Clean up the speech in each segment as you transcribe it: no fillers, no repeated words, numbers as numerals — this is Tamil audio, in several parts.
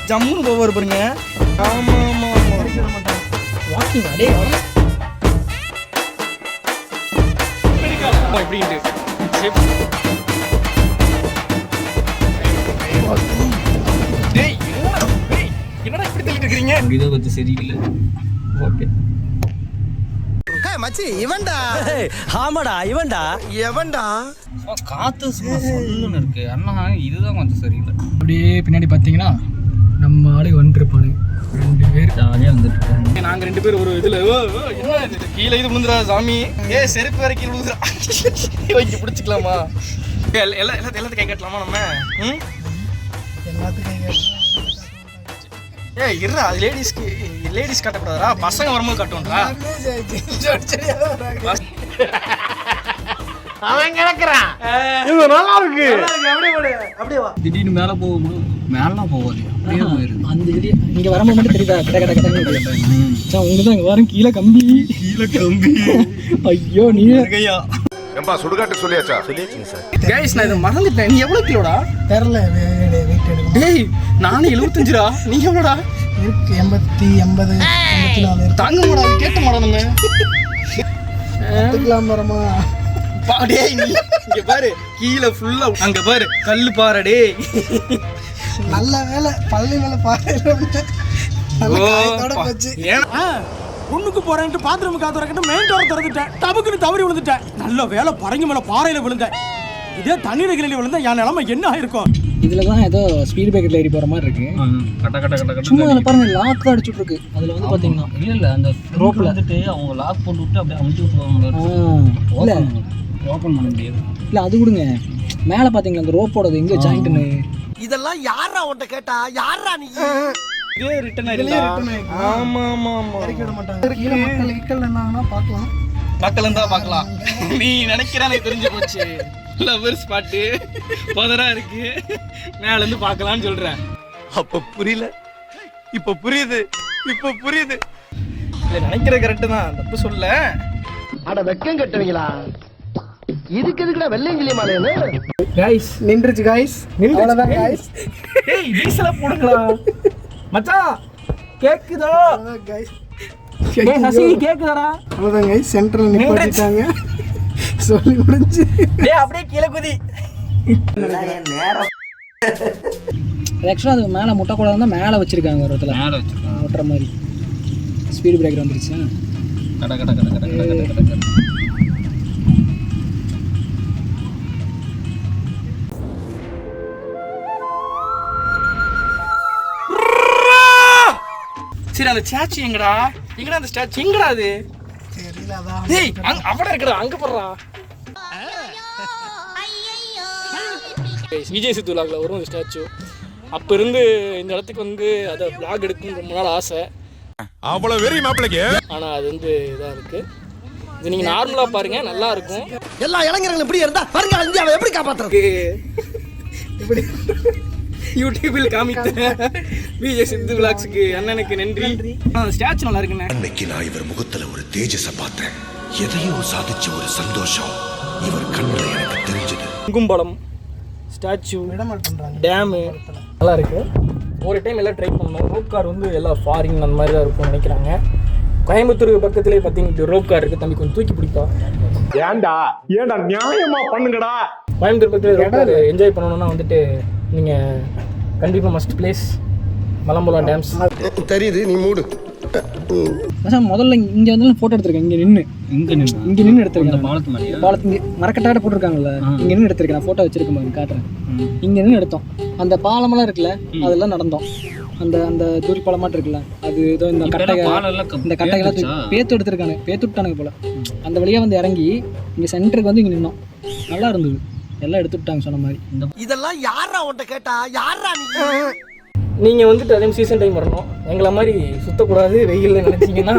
ஜம்முன்னு போவார் பாருங்க. ஆமா ஆமா ஆமா வாக்கிங் அடே எப்படின்ட்டு என்னடா இப்படி தள்ளிட்டு இருக்கீங்க? இதை கொஞ்சம் சரியில்லை. ஓகே மச்சி இவன்டா. ஆமாடா இவன்டா. எவன்டா? காத்து சொல்லுன்னு இருக்கு. அண்ணா இதுதான் கொஞ்சம் சரியில்லை. அப்படியே பின்னாடி பார்த்தீங்கன்னா நம்ம ஆளுக்கு வந்துருப்பானுங்க 2 பேர் ஜாலியாக வந்துட்டு இருக்காங்க. நாங்கள் 2 பேர் ஒரு இதில் என்ன கீழே இது விழுந்துடா சாமி. செருப்பு வரை கீழே விழுந்துடா. இங்கே பிடிச்சிக்கலாமா? எல்லாத்தையும் கை கட்டலாமா நம்ம? எல்லாத்துக்கும் கை கட்டலாம். இருடா அது லேடிஸ் கட்டக்கூடாதா? பசங்க வரும்போது கட்டுவோம்டா. அவன் கிடக்குறான். இது நல்லா இருக்கு. அப்படியே வா. திடீர்னு மேலே போகும்போது மேலாம் போகாது. அப்படியே போயிருக்கு. அந்த திடீர் இங்கே வரும்போது மட்டும் தெரியுதா? கட்ட கட்ட கட்ட உங்களுக்கு தான் இங்கே வரும். கீழே கம்பி. ஐயோ நீ கையா ஏம்பா சுடுகாட்டு சொல்லியாச்சா? சொல்லியாச்சுங்க சார். கைஸ் நான் இதை மறந்துட்டேன். நீ எவ்வளோ கிலோடா? தெரில வெயிட் எடுக்கும். டேய் நானே 75டா. நீ எவ்வளோடா? இருக்கு 80 84 தாங்க மாடா. கேட்ட மாடா நம்ம எடுத்துக்கலாம் வரமா? டேய் நீ இங்க பாரு கீழே ஃபுல்லா அங்க பாரு கல்லு பாரு. டேய் நல்ல வேலை பள்ளி மேல பாறையில போச்சு. ஒண்ணுக்கு போறேன்ட்டு பாத்ரூம் காத்துறக்கிட்டு மெயின் டோர் திறந்துட்டேன். டபுக்குன்னு தவறி விழுந்துட்டேன். நல்ல வேலை பறங்க மேல பாறையில விழுந்தேன். இதே தண்ணீர் கிளி விழுந்தா என் நிலைமை என்ன ஆயிருக்கும்? இதுல தான் ஏதோ ஸ்பீட் பிரேக்கர்ல ஏறி போற மாதிரி இருக்கு. கட்ட கட்ட கட்ட கட்ட சும்மா அதுல பாருங்க லாக் தான் அடிச்சிட்டு இருக்கு. அதுல வந்து பாத்தீங்கன்னா இல்ல அந்த ரோப்ல வந்துட்டு அவங்க லாக் போட்டு விட்டு அப்படியே அமுத்தி விட்டுருவாங்க. இல்ல ஓபன் பண்ண முடியாது. இல்ல அது விடுங்க. மேல பாத்தீங்களா அந்த ரோப்போடது எங்க ஜாயிண்ட்னு. இதெல்லாம் யாரா உன்கிட்ட கேட்டா? யாரா நீ? இதே ரிட்டர்ன் ஆயிடுச்சு. ஆமா ஆமா ஆமா இறக்கி விட மாட்டாங்க. கீழ மக்கள் என்னன்னா பார்க்கலாம். மக்கள் தான் பார்க்கலாம். நீ நினைக்கிறா எனக்கு தெரிஞ்சு போச்சு. லவர் ஸ்பாட்டு பதரா இருக்கு. மேல இருந்து பார்க்கலாம்னு சொல்றேன். அப்ப புரியல. இப்ப புரியுது. இல்ல நினைக்கிறது கரெக்ட் தான். தப்பு சொல்ல. அட வெக்கம் கட்டுவீங்களா? இதுக்கு எதுக்குடா வெள்ளையங்கிலி மாலைன்னு? கைஸ் நின்றுச்சு கைஸ். அவ்வளவுதான் கைஸ். ஏய் டீசல போடுங்களா மச்சான். கேக்குதா கைஸ்? ஏய் ஹசி கேக்குதாடா? அவ்வளவுதான் கைஸ். சென்டர்ல நிப்பாட்டிட்டாங்க. சொல்லி முடிஞ்சு. டேய் அப்படியே கீழ குதி. ஆக்சுவலா அது மேல முட்டை கூட இருந்தா மேல வச்சிருக்காங்க ஒரு இடத்துல. மேல வச்சிருக்காங்க ஓட்டற மாதிரி. ஸ்பீட் பிரேக்கர் வந்துருச்சு. கட கட கட கட கட கட கட. சரி அந்த ஸ்டாச்சு எங்கடா? அந்த ஸ்டாச்சு எங்கடா அது? தெரியல அதான். டேய் அவட இருக்குடா. அங்க போறா. விஜய் சித்து vlogல வரும் ஸ்டாச்சு. அப்ப இருந்து இந்த இடத்துக்கு வந்து அத vlog எடுக்கணும்னு ரொம்ப நாள் ஆசை. அவ்வளவு வெறி மாப்பிளைக்கு. ஆனா அது வந்து இதா இருக்கு. இது நீங்க நார்மலா பாருங்க நல்லா இருக்கும். எல்லா இளைஞர்களும் இப்படி இருந்தா வருங்கால இந்தியாவை எப்படி காப்பாத்துறது? இப்படி யூடியூபில் காமித்த விஜய் சித்து vlogsக்கு அண்ணனுக்கு நன்றி. ஸ்டாச்சு நல்லா இருக்குண்ணே. அன்னைக்கு நான் இவர் முகத்துல ஒரு தேஜஸ பார்த்தேன். எதையோ சாதிச்ச ஒரு சந்தோஷம் இவர் கண்ணுல எனக்கு தெரிஞ்சது. கும்பலம் ஸ்டாச்சு டேமு நல்லா இருக்கு. ஒரு டைம் எல்லாம் ட்ரை பண்ணணும். ரோப் கார் வந்து எல்லாம் ஃபாரின் அந்த மாதிரி தான் இருக்கும்னு நினைக்கிறாங்க. கோயம்புத்தூர் பக்கத்துலேயே பார்த்தீங்கன்னா ரோப் கார் இருக்கு. தம்பி கொஞ்சம் தூக்கி பிடிப்பா. ஏன்டா நியாயமா பண்ணுங்கடா. கோயம்புத்தூர் பக்கத்தில் ரோப் கார் என்ஜாய் பண்ணணும்னா வந்துட்டு நீங்கள் கண்டிப்பாக மஸ்ட் பிளேஸ் மலம்புலா டேம்ஸ். தெரியுது நீ மூடு. முதல்ல இங்கே வந்து ஃபோட்டோ எடுத்திருக்கேன். இங்கே நின்று எடுத்திருக்கேன். பாலத்து மரக்கட்டாட போட்டிருக்காங்கல்ல. இங்கே நின்று எடுத்திருக்கேன். நான் ஃபோட்டோ வச்சிருக்கேன் காட்டுறேன். இங்கே நின்று எடுத்தோம். அந்த பாலமெல்லாம் இருக்குல்ல அதெல்லாம் நடந்தோம். அந்த அந்த தூரி பாலமாட்டு இருக்குல்ல அது ஏதோ இந்த கட்டைகள்லாம் பேத்து எடுத்திருக்காங்க. பேத்து விட்டானுங்க போல. அந்த வழியாக வந்து இறங்கி இங்கே சென்டருக்கு வந்து இங்கே நின்னோம். நல்லா இருந்தது. எல்லாம் எடுத்து விட்டாங்க சொன்ன மாதிரி. இதெல்லாம் யாரா உன்கிட்ட கேட்டா? யாரா நீ? நீங்கள் வந்துட்டு அதே சீசன் டைம் வரணும். எங்களை மாதிரி சுற்றக்கூடாது வெயிலில் நினச்சிங்கன்னா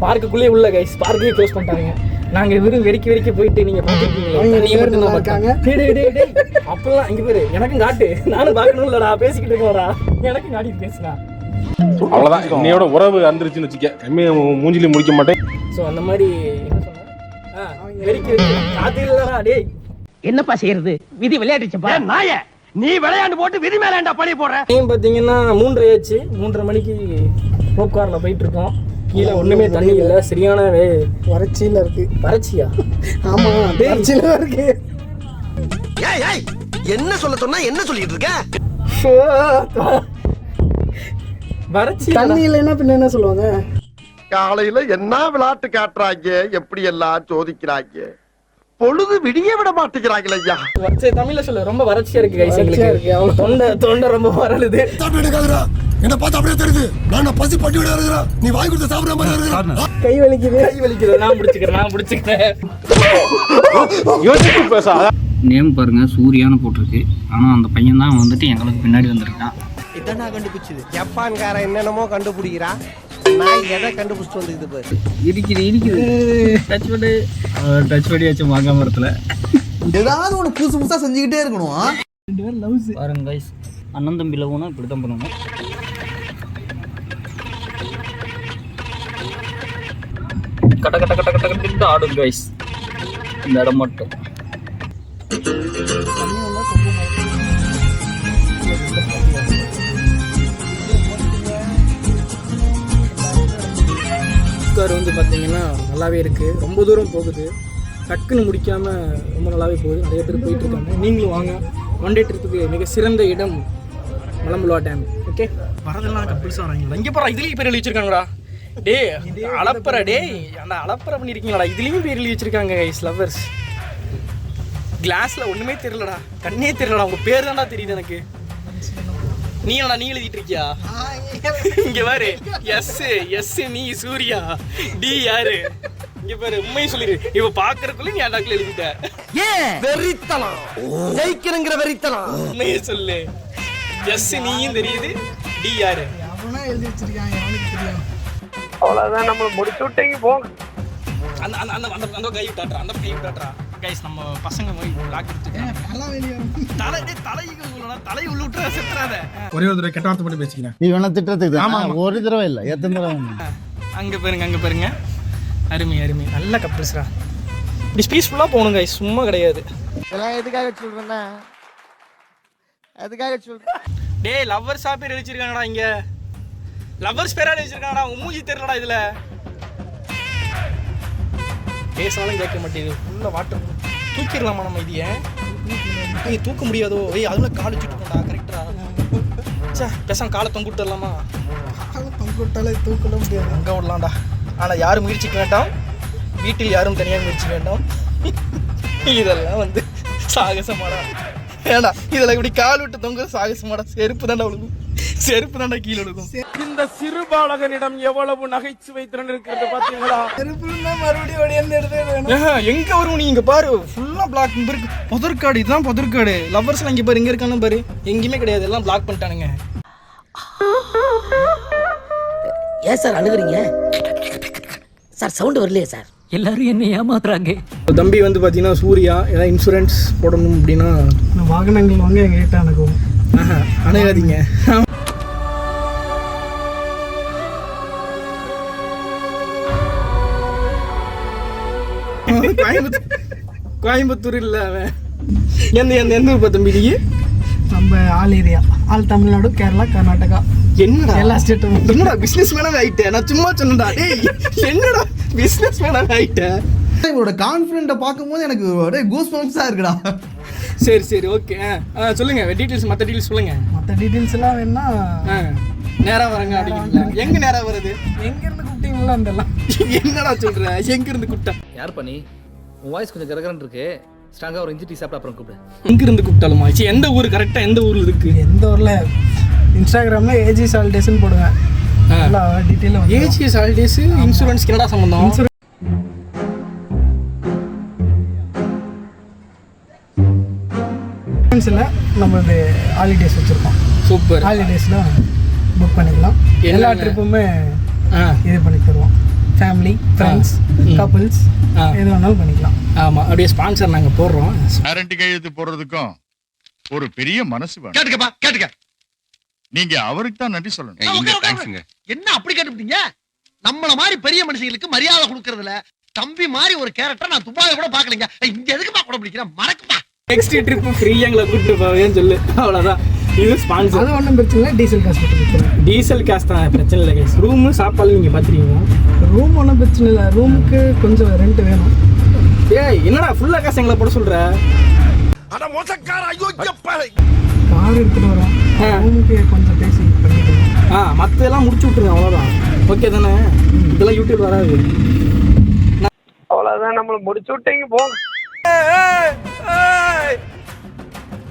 பார்க்குள்ளே உள்ள கைஸ் பார்க்கே க்ளோஸ் பண்ணிட்டாங்க. நாங்கள் வெறும் வெறிக்க போயிட்டு நீங்கள் பார்த்துருக்கீங்க. அப்பெல்லாம் இங்கே பேர் எனக்கும் காட்டு. நானும் பார்க்கணும் இல்லடா. பேசிக்கிட்டு இருக்கோம்டா. எனக்கும் காட்டிட்டு பேசுனா அவ்வளவுதான். இன்னையோட உறவு அந்துருச்சுன்னு வச்சுக்க. மூஞ்சிலே முடிக்க மாட்டேன். ஸோ அந்த மாதிரி என்ன சொன்னேன் வெறிக்க காத்து இல்லடா. டேய் என்னப்பா செய்யறது? விதி விளையாட்டுச்சப்பா. நாய நீ விளையாண்டு போட்டு விதி மேலேண்டா பழி போடுற. டைம் பார்த்தீங்கன்னா 3:30 ஆச்சு. 3:30 மணிக்கு ரோப் காரில் போயிட்டு இருக்கோம். கீழே ஒன்றுமே தண்ணி இல்லை, சரியான வறட்சியில் இருக்கு. வறட்சியா? ஆமா, வறட்சியில் இருக்கு. என்ன சொல்ல சொன்னா என்ன சொல்லிட்டு இருக்க? வறட்சி தண்ணி இல்லைன்னா பின்ன என்ன சொல்லுவாங்க? காலையில என்ன விளையாட்டு காட்டுறாங்க, எப்படி எல்லாம் சோதிக்கிறாங்க, பொழுது விடிய விட மாட்டேங்கிறாங்களே ஐயா. சரி, தமிழ்ல சொல்ல. ரொம்ப வறட்சியா இருக்கு கைஸ் எங்களுக்கு. தொண்டை ரொம்ப வரலுது. என்ன பார்த்தா அப்படியே தெரியுது. நான் பசி பட்டி விட இருக்கிறேன். நீ வாங்கி கொடுத்த சாப்பிடுற மாதிரி இருக்கிறேன். கை வலிக்குது. நான் பிடிச்சிக்கிறேன். யோசிச்சு பேச. நேம் பாருங்க, சூர்யான்னு போட்டிருக்கு. ஆனால் அந்த பையன் தான் வந்துட்டு எங்களுக்கு பின்னாடி வந்திருக்கான். இதான் நான் கண்டுபிடிச்சது. ஜப்பான்காரன் என்னென்னமோ கண்டுபிடிக்கிறான், நான் எதை கண்டுபிடிச்சிட்டு வந்துக்குது பாரு. இருக்குது டச் பண்ணி வச்சு மாங்கா மரத்தில் ஏதாவது ஒன்று புதுசு புதுசாக செஞ்சுக்கிட்டே இருக்கணும். பாருங்க கைஸ், அண்ணன் தம்பி லவ்னா இப்படி தான் பண்ணணும். கட்ட கட்ட கட்ட கட்ட கட்டு ஆடும் கைஸ் இந்த இடம் மட்டும். கார் வந்து பார்த்தீங்கன்னா நல்லாவே இருக்குது. ரொம்ப தூரம் போகுது, டக்குன்னு முடிக்காமல் ரொம்ப நல்லாவே போகுது. நிறைய பேர் போயிட்டு இருக்காங்க. நீங்களும் வாங்க. ஒன் டே ட்ரிப்புக்கு மிக சிறந்த இடம் மலம்புலா டேம். ஓகே, வரதெல்லாம் கப்பிள்ஸ் வராங்களா? இங்கே போகிறா, இதுலேயும் பேர் எழுதி வச்சிருக்காங்கடா. டே அளப்பற, டே அந்த அளப்பற பண்ணியிருக்கீங்களா? இதுலேயும் பேர் எழுதி வச்சிருக்காங்க கைஸ். லவ்வர்ஸ் கிளாஸில் ஒன்றுமே தெரியலடா, கண்ணே தெரியலடா. உங்கள் பேர் தான்டா தெரியுது எனக்கு. நீ என்னடா நீ எழுதிட்டு இருக்கியா? இங்க பாரு, எஸ் நீ சூர்யா, டி யாரு? இங்க பாரு, உண்மையை சொல்லிடு. இவ பாக்குறதுக்குள்ள நீ அடாக்குல எழுதிட்ட. வெறித்தனம், ஜெயிக்கணுங்கிற வெறித்தனம். உண்மையை சொல்லு. எஸ் நீயும் தெரியுது, டி யாரு? அவனா எழுதி வச்சிருக்கான், அவனுக்கு தெரியும். அவ்வளவுதான், நம்ம முடிச்சு விட்டீங்க போங்க. அந்த அந்த அந்த அந்த கை விட்டாட்றா, அந்த கை விட்டாட்றா. கைஸ், நம்ம பசங்க போய் பிளாக் எடுத்துட்டாங்க. தலை உள்ள விட்டுற செத்துறாத. ஒரே ஒரு தடவை கெட்ட வார்த்தை பண்ணி பேசிக்கிறேன். நீ வேணா திட்டத்துக்கு தான். ஒரு தடவை இல்லை, எத்தனை தடவை? அங்கே பாருங்க. அருமை. நல்ல கப்பிள்ஸ்ரா. இப்படி பீஸ்ஃபுல்லாக போகணும் கைஸ், சும்மா கிடையாது. இதெல்லாம் எதுக்காக சொல்றேன்னா, அதுக்காக சொல்றேன். டேய், லவ்வர்ஸா பேர் எழுதிச்சிருக்காங்கடா. இங்க லவ்வர்ஸ் பேரா எழுதிச்சிருக்காங்கடா. மூஞ்சி தெரியலடா இதுல. பேசினாலும் கேட்க மாட்டேங்குது. ஃபுல்லா வாட்டர். தூக்கிடலாமா நம்ம இதைய? தூக்க முடியாதோ? அதுல கால் வச்சுட்டு போண்டா. கரெக்டா? பேசாம காலை தொங்க விட்டுடலாமா? பங்குட்டாலே தூக்கல முடியாது. அங்கே விடலாம்டா. ஆனால் யாரும் முயற்சிக்க வேண்டாம். வீட்டில் யாரும் தனியாக முயற்சி வேண்டாம். இதெல்லாம் வந்து சாகசமாடா. ஏடா இதெல்லாம் இப்படி கால் விட்டு தொங்க சாகசமாடா. செருப்பு தாண்டா விழுகும், செருப்பு தாண்டா கீழே விழுகும். இந்த சிறு பாலகனிடம் எவ்வளவு நகைச்சுவை திறன் இருக்கிறது பாத்தீங்களா? மறுபடியும் ஒடியாந்து எடுத்து எங்க வரும் நீ? இங்க பாரு, ஃபுல்லா பிளாக் இருக்கு. புதற்காடு, இதுதான் புதற்காடு. லவ்வர்ஸ்லாம் இங்க பாரு, இங்க இருக்கானு பாரு. எங்கேயுமே கிடையாது, எல்லாம் பிளாக் பண்ணிட்டானுங்க. ஏன் சார் அழுகுறீங்க சார்? சவுண்ட் வரலையே சார்? எல்லாரும் என்ன ஏமாத்துறாங்க. தம்பி வந்து பார்த்தீங்கன்னா சூர்யா ஏதாவது இன்சூரன்ஸ் போடணும் அப்படின்னா வாகனங்கள் வாங்க எங்ககிட்ட அனுக்கும். அணுகாதீங்க. கோயம்புத்தூர் இல்லை அவன். எந்த ஊர் பார்த்த தம்பி? நீ நம்ம all area, all Tamil Nadu, Kerala, Karnataka. என்னடா எல்லா ஸ்டேட்டும்? என்னடா பிசினஸ் மேனாவே ஆயிட்டேன். நான் சும்மா சொன்னடா. டேய், என்னடா பிசினஸ் மேனாவே ஆயிட்டேன். இவரோட கான்ஃபிடென்ட்டை பார்க்கும்போது எனக்கு ஒரே கூஸ் பம்ப்ஸாக இருக்குடா. சரி ஓகே. சொல்லுங்க டீட்டெயில்ஸ், மற்ற டீட்டெயில்ஸ் சொல்லுங்க. மற்ற டீட்டெயில்ஸ் எல்லாம் வேணா நேரா வரங்க அப்படிங்களா? எங்க நேரா வருது? எங்க இருந்து கூப்பிட்டீங்களா? அதெல்லாம் என்னடா சொல்ற? எங்க இருந்து கூப்பிட்டா? யார் பண்ணி? உன் வாய்ஸ் கொஞ்சம் கரகரன்னு இருக்கு. ஸ்ட்ராங்கா ஒரு இஞ்சி டீ சாப்பிட்டு அப்புறம் கூப்பிடு. எங்க இருந்து கூப்பிட்டாலுமா? எந்த ஊர் கரெக்டா? எந்த ஊர்ல இருக்கு? எந்த ஊர்ல? இன்ஸ்டாகிராம்ல ஏஜி சால்டேஸ்னு போடுவேன். எல்லா டீட்டெயிலும். ஏஜி சால்டேஸ் இன்சூரன்ஸ் என்னடா சம்பந்தம்? இன்சூரன்ஸ்ல நம்மளது ஹாலிடேஸ் வச்சிருக்கோம். சூப்பர். ஹாலிடேஸ்ல புக் பண்ணிக்கலாம். எல்லா ட்ரிப்புமே இது பண்ணி தருவோம். ஃபேமிலி, ஃப்ரெண்ட்ஸ், கப்புள்ஸ் எது வேணாலும் பண்ணிக்கலாம். ஆமாம், அப்படியே ஸ்பான்சர் நாங்கள் போடுறோம். கேரண்டி கையெழுத்து போடுறதுக்கும் ஒரு பெரிய மனசு வேணும். கேட்டுக்க. நீங்க அவருக்கு தான் நன்றி சொல்லணும். என்ன அப்படி கேட்டுட்டீங்க? நம்மள மாதிரி பெரிய மனுஷங்களுக்கு மரியாதை கொடுக்கறதுல தம்பி மாதிரி ஒரு கேரக்டர் நான் துபாயில கூட பாக்கலங்க. இங்க எதுக்கு கூட பிடிக்கிறேன்? மறக்குப்பா. நெக்ஸ்ட் ட்ரிப் ஃப்ரீயாக எங்களை கூப்பிட்டு போவேன்னு சொல்லு, அவ்வளோதான். இது ஸ்பான்சர். அது ஒன்றும் பிரச்சனை இல்லை, டீசல் காசு கொடுத்துருக்கோம். டீசல் காசு தான் பிரச்சனை இல்லை கைஸ். ரூமு சாப்பாடு நீங்கள் பார்த்துருவீங்க. ரூம் ஒன்றும் பிரச்சனை இல்லை, ரூமுக்கு கொஞ்சம் ரெண்ட் வேணும். ஏய் என்னடா ஃபுல்லாக காசு எங்களை போட சொல்கிற? கார் எடுத்துகிட்டு வரோம், ரூமுக்கு கொஞ்சம் பேசி பண்ணிக்கலாம். மற்றதெல்லாம் முடிச்சு விட்ருங்க, அவ்வளோதான். ஓகே தானே? இதெல்லாம் யூடியூப் வராது. அவ்வளவுதான், நம்மள முடிச்சு விட்டீங்க போங்க.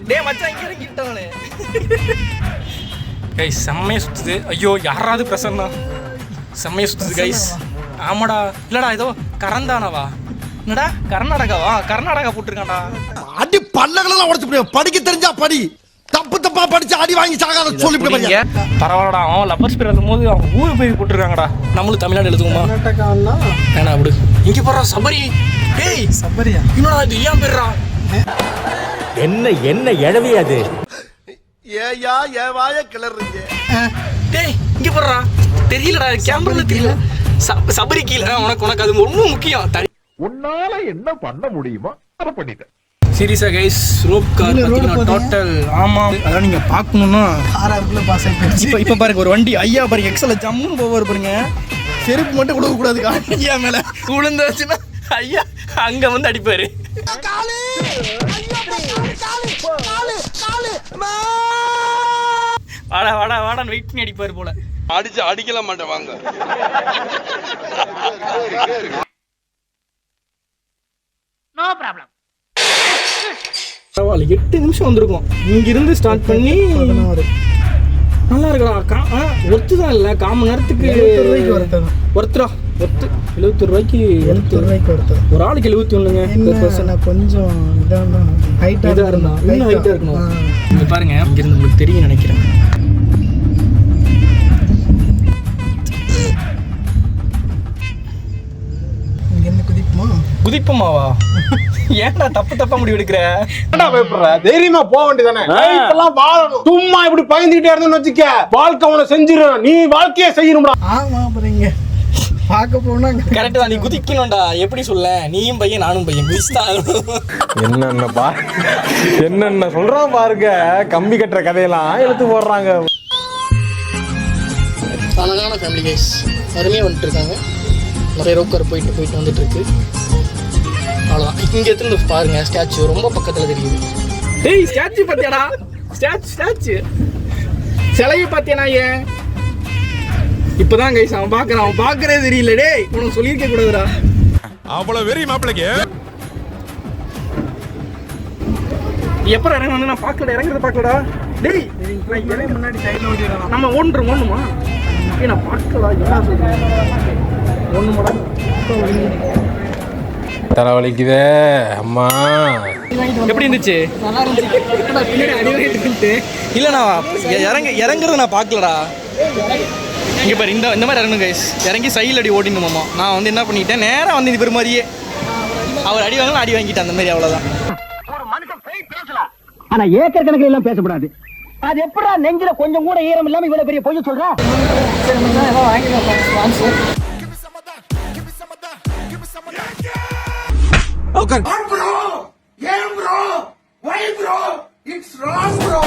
டேய் மச்சான் இங்க இறங்கிட்டானே. கைஸ் செம்மையா சுத்துது. ஐயோ யாராவது பிரசன்னா செம்மையா சுத்துது கைஸ். ஆமாடா, இல்லடா ஏதோ கரந்தானவா, என்னடா கர்நாடகாவா? கர்நாடகா போட்டிருக்கான்டா. அடி பல்லகளெல்லாம் உடைச்சு போடு. படிக்க தெரிஞ்சா படி, தப்பு தப்பா படிச்சு அடி வாங்கி சாகாத சொல்லிவிட்டு. பரவாயில்லடா, அவன் லப்பர்ஸ் பேர் எழுதும் போது அவங்க ஊர் பேர் போட்டிருக்காங்கடா. நம்மளும் தமிழ்நாடு எழுதுவோமா? கர்நாடகான்னா வேணா அப்படி. இங்க போடுறா சபரி. டேய் சபரியா? இன்னொரு இது ஏன் பேர்றா? என்ன எழவி அது? ஏயா ஏவாய கிளறீங்க? டேய் இங்க போடுறா. தெரியலடா, கேமரால தெரியல. சபரி கீழே உனக்கு அது ரொம்ப முக்கியம். உன்னால என்ன பண்ண முடியுமோ அதை பண்ணிட்டேன். சீரியஸா கைஸ், ரோப் கார் பாத்தீங்கன்னா டோட்டல். ஆமா, அதான் நீங்க பார்க்கணும்னா 6,000 பாஸ் ஆயிடுச்சு. இப்போ பாருங்க ஒரு வண்டி ஐயா பாருங்க, எக்ஸல்ல ஜம்முன்னு போவார் பாருங்க. செருப்பு மட்டும் கொடுக்க கூடாது ஐயா மேல. விழுந்தாச்சுன்னா ஐயா அங்க வந்து அடிப்பாரு. வாடா வாடா வாடான்னு வெயிட் பண்ணி அடிப்பாரு போல. அடிக்கல மாட்டேன் வாங்க. பரவாயில்ல, 8 நிமிஷம் வந்திருக்கும் இங்கிருந்து ஸ்டார்ட் பண்ணி. 16 நல்லா இருக்கா? ஒர்த்து தான் இல்லை, 1/4 மணி நேரத்துக்கு ஒருத்தரா? 70 ரூபாய்க்கு ஒரு ஆளுக்கு 71. கொஞ்சம் இதாக இருந்தா இன்னும் ஹைட்டாக இருக்கணும். இங்கே பாருங்க, இங்கிருந்து உங்களுக்கு தெரியும் நினைக்கிறேன். குதிப்பமாவா? ஏன்டா தப்பா முடிவு எடுக்கிற? தைரியமா போக வேண்டியதானே? வாழணும். சும்மா இப்படி பயந்துகிட்டே இருந்தோம்னு வச்சுக்க, வாழ்க்கை உன செஞ்சிடும். நீ வாழ்க்கையே செய்யணும்டா. ஆமா, அப்புறம் பார்க்க போனா கரெக்ட் தான். நீ குதிக்கணும்டா. எப்படி சொல்ல, நீயும் பையன் நானும் பையன் குதிச்சுதான். என்னென்ன சொல்றான் பாருங்க. கம்பி கட்டுற கதையெல்லாம் எடுத்து போடுறாங்க. அழகான ஃபேமிலி கைஸ், அருமையாக வந்துட்டு இருக்காங்க. நிறைய ரோக்கர் போயிட்டு வந்துட்டு இருக்கு. அவ்வளோதான். இங்கே எடுத்துன்னு பாருங்க, ஸ்டாச்சு ரொம்ப பக்கத்தில் தெரியுது. டேய் ஸ்டாச்சு பார்த்தியாடா? ஸ்டாச்சு சிலையை பார்த்தியானா? ஏன் இப்போதான் கைஸ் அவன் பார்க்குறான். அவன் பார்க்கறே தெரியல. டேய் உனக்கு சொல்லியிருக்க கூடாதுடா. அவ்வளவு வெறி மாப்பிளைக்கு. எப்போ இறங்க நான் பார்க்கல, இறங்குறத பார்க்கலடா. டேய் முன்னாடி சைடில் ஓடிடலாம். நம்ம ஓடணுமா? நான் பார்க்கல. என்ன சொல்றேன்? ஒன்றுமாடா தலைவலிக்குதே அம்மா. எப்படி இருந்துச்சு? நல்லா இருந்துச்சு. இல்லைண்ணா இறங்குறத நான் பார்க்கலடா. இங்கே பாரு, இந்த மாதிரி இறங்கணும் கைஸ். இறங்கி சைடில் அடி ஓடிணுமாம்மா. நான் வந்து என்ன பண்ணிட்டேன், நேராக வந்து இது பேர் மாதிரியே அவர் அடி வாங்கலாம், அடி வாங்கிட்டேன் அந்த மாதிரி. அவ்வளோதான். ஒரு மனுஷன் போய் பேசலாம், ஆனா ஏக்கர் கணக்கில் எல்லாம் பேசக்கூடாது. அது எப்படா நெஞ்சில கொஞ்சம் கூட ஈரம் இல்லாம இவ்வளவு பெரிய பொய்ய சொல்ற? Bro, bro, yeah, bro, why, bro? It's wrong, bro.